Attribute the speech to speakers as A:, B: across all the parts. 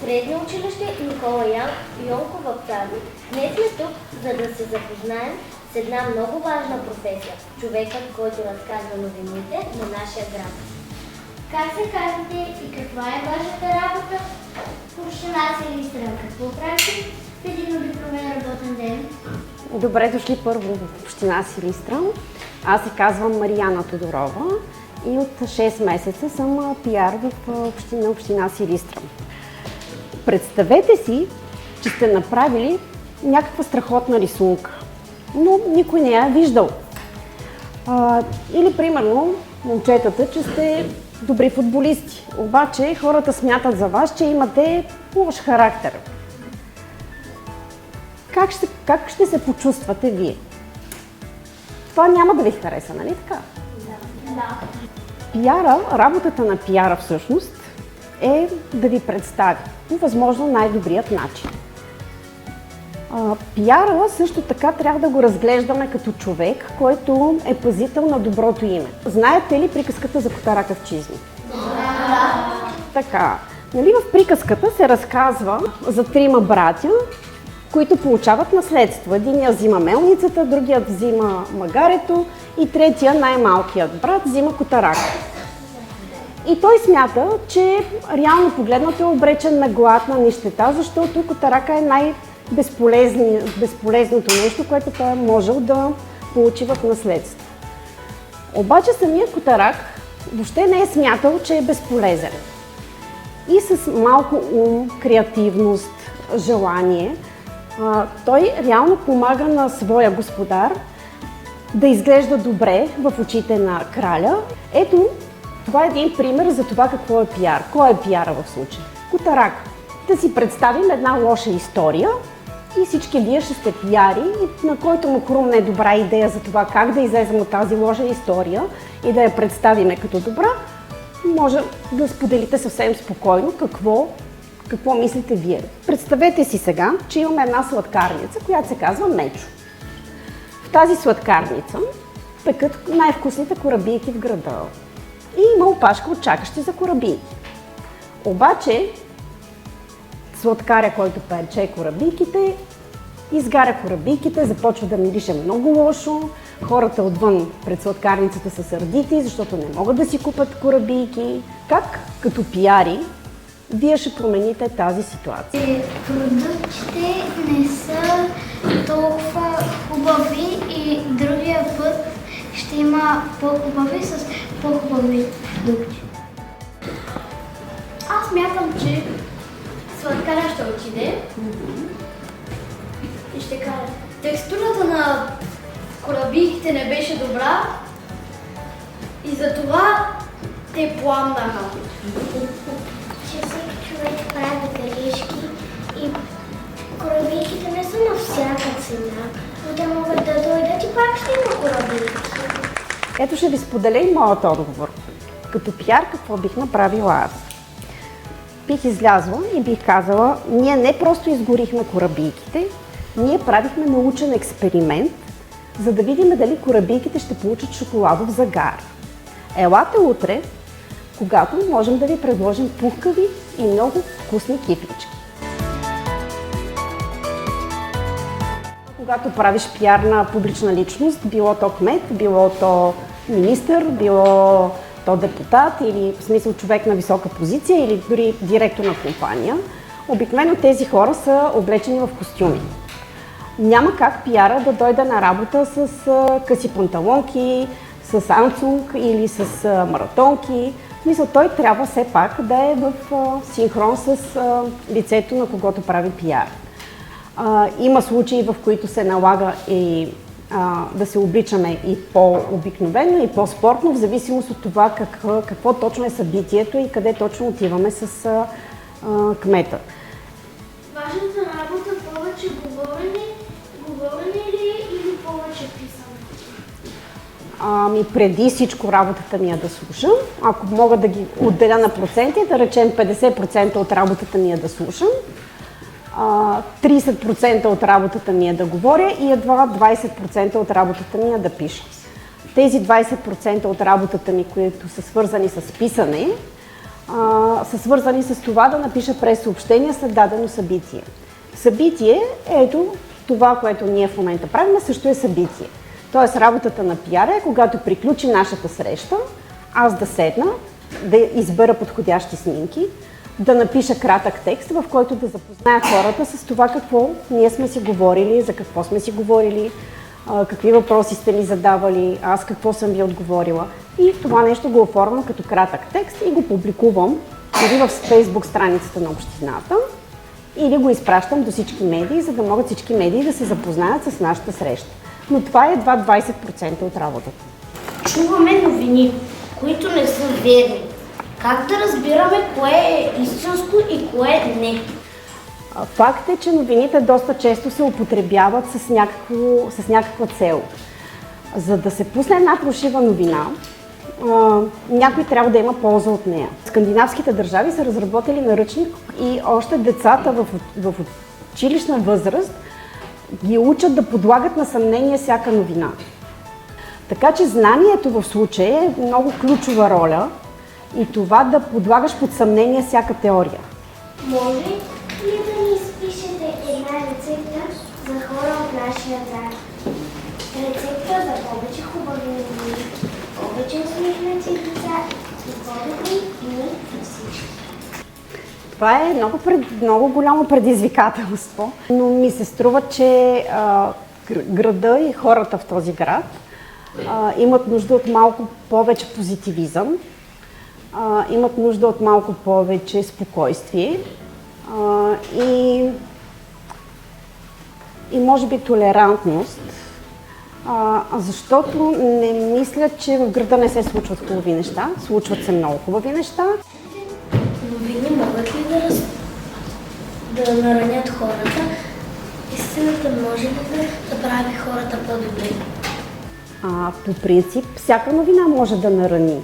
A: Средно училище Никола Йонков Вапцаров. Днес сме тук, за да се запознаем с една много важна професия – човекът, който разказва новините на нашия град.
B: Как се казвате и каква е вашата работа в община Силистра? Какво правите в един обикновен работен ден?
C: Добре дошли първо в община Силистра. Аз се казвам Марияна Тодорова и от 6 месеца съм пиар в община Силистра. Представете си, че сте направили някаква страхотна рисунка, но никой не я е виждал. Или примерно момчетата, че сте добри футболисти, обаче хората смятат за вас, че имате лош характер. Как ще се почувствате вие? Това няма да ви хареса, нали така?
B: Да.
C: Пиара, работата на пиара всъщност е да ви представи по възможно най-добрият начин. Пиара също така трябва да го разглеждаме като човек, който е пазител на доброто име. Знаете ли приказката за котарака в чизми?
B: Да.
C: Така, нали в приказката се разказва за 3 братя, които получават наследство. Единият взима мелницата, другият взима магарето и третия, най-малкият брат, взима котарака. И той смята, че реално погледнато е обречен на глад, на нищета, защото котарака е най-безполезното нещо, което той е можел да получи в наследство. Обаче самият котарак въобще не е смятал, че е безполезен. И с малко ум, креативност, желание, той реално помага на своя господар да изглежда добре в очите на краля. Ето, това е един пример за това какво е пиар. Кой е пиара в случая? Котарак. Да си представим една лоша история и всички вие ще сте пиари и на който му хрумне добра идея за това как да излезем от тази лоша история и да я представиме като добра, може да споделите съвсем спокойно какво мислите вие. Представете си сега, че имаме една сладкарница, която се казва Мечо. В тази сладкарница пекат най-вкусните корабийки в града. И има опашка от чакащи за корабийки. Обаче сладкаря, който пече корабийките, изгаря корабийките, започва да мирише много лошо. Хората отвън пред сладкарницата са сърдити, защото не могат да си купят корабийки. Как като пиари вие ще промените тази ситуация?
B: Продуктите не са толкова хубави и другия път ще има по-хубави с по-хубави продукти.
D: Аз мятам, че сладкаря ще отиде и ще каже: текстурата на корабийките не беше добра и затова те пламнаха.
B: Че всеки човек прави грешки и корабийките не са на всяка цена, но те могат да дойдат и пак ще има корабийки.
C: Ето ще ви споделя и моят отговор. Като пиар какво бих направила аз? Бих излязла и бих казала, ние не просто изгорихме корабийките, ние правихме научен експеримент, за да видим дали корабийките ще получат шоколадов загар. Елате утре, когато можем да ви предложим пухкави и много вкусни кифлички. Когато правиш пиар на публична личност, било то кмет, било то министър, било то депутат или в смисъл човек на висока позиция или дори директор на компания, обикновено тези хора са облечени в костюми. Няма как пиара да дойде на работа с къси панталонки, с анцунг или с маратонки. В смисъл, той трябва все пак да е в синхрон с лицето, на когото прави пиар. Има случаи, в които се налага и да се обличаме и по-обикновено, и по-спортно, в зависимост от това какво точно е събитието и къде точно отиваме с кмета.
D: Вашата работа повече говорене или повече писане?
C: Преди всичко работата ми е да слушам. Ако мога да ги отделя на проценти, да речем 50% от работата ми е да слушам, 30% от работата ми е да говоря и едва 20% от работата ми е да пиша. Тези 20% от работата ми, които са свързани с писане, са свързани с това да напиша прес-съобщение след дадено събитие. Събитие, ето това, което ние в момента правим, също е събитие. Тоест работата на пиара е, когато приключи нашата среща, аз да седна, да избера подходящи снимки, да напиша кратък текст, в който да запозная хората с това какво ние сме си говорили, за какво сме си говорили, какви въпроси сте ми задавали, аз какво съм ви отговорила. И това нещо го оформям като кратък текст и го публикувам или в Фейсбук страницата на общината, или го изпращам до всички медии, за да могат всички медии да се запознаят с нашата среща. Но това е едва 20% от работата.
B: Чуваме новини, които не са верни. Как да разбираме кое е истинско и кое не?
C: Факт е, че новините доста често се употребяват с някаква цел. За да се пусне една фалшива новина, някой трябва да има полза от нея. Скандинавските държави са разработили наръчник и още децата в училищна възраст ги учат да подлагат на съмнение всяка новина. Така че знанието в случая е много ключова роля и това да подлагаш под съмнение всяка теория.
B: Може ли да ни изпишете една рецепта за хора от нашия град? Рецепта за повече хубави новини, повече усмихнати деца и по-добри дни за всички.
C: Това е много голямо предизвикателство, но ми се струва, че града и хората в този град имат нужда от малко повече позитивизъм, имат нужда от малко повече спокойствие и може би толерантност, защото не мисля, че в града не се случват хубави неща, случват се много хубави неща.
B: Новини могат ли да наранят хората? Истината може ли да прави хората по-добри?
C: По принцип, всяка новина може да нарани.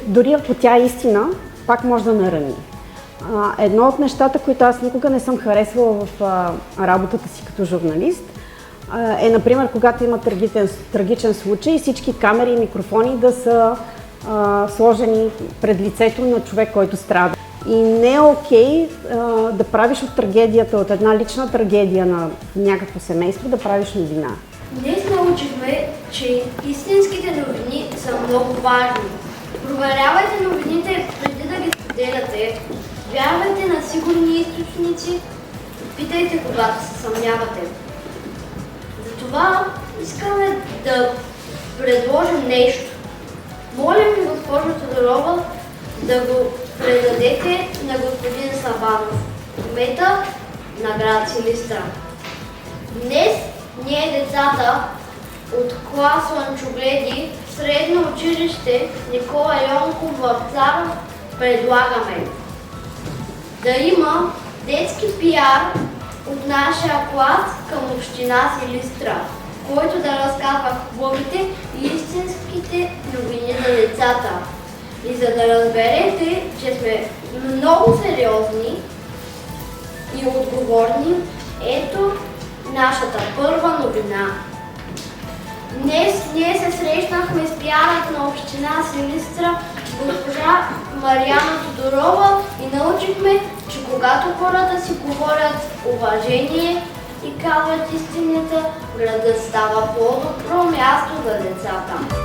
C: Дори ако тя е истина, пак може да нарани. Едно от нещата, които аз никога не съм харесвала в работата си като журналист, е, например, когато има трагичен случай, всички камери и микрофони да са сложени пред лицето на човек, който страда. И не е окей да правиш от трагедията, от една лична трагедия на някакво семейство, да правиш новина.
D: Днес научихме, че истинските новини са много важни. Проверявайте новините преди да ги споделяте, вярвайте на сигурни източници, питайте когато се съмнявате. Затова искаме да предложим нещо. Молим ви, госпожо Тодорова, да го предадете на господин Сабанов, кмета на град Силистра. Днес ние, децата от клас Лънчогледи в средно училище Никола Йонков Вапцаров предлагаме да има детски пиар от нашия клас към община Силистра, който да разказва хубавите и истинските новини за децата. И за да разберете, че сме много сериозни и отговорни, ето нашата първа новина. Днес ние се срещнахме с пиарът на община Силистра, госпожа Мариана Тодорова, и научихме, че когато хората си говорят уважение и казват истината, градът става по-добро място за децата.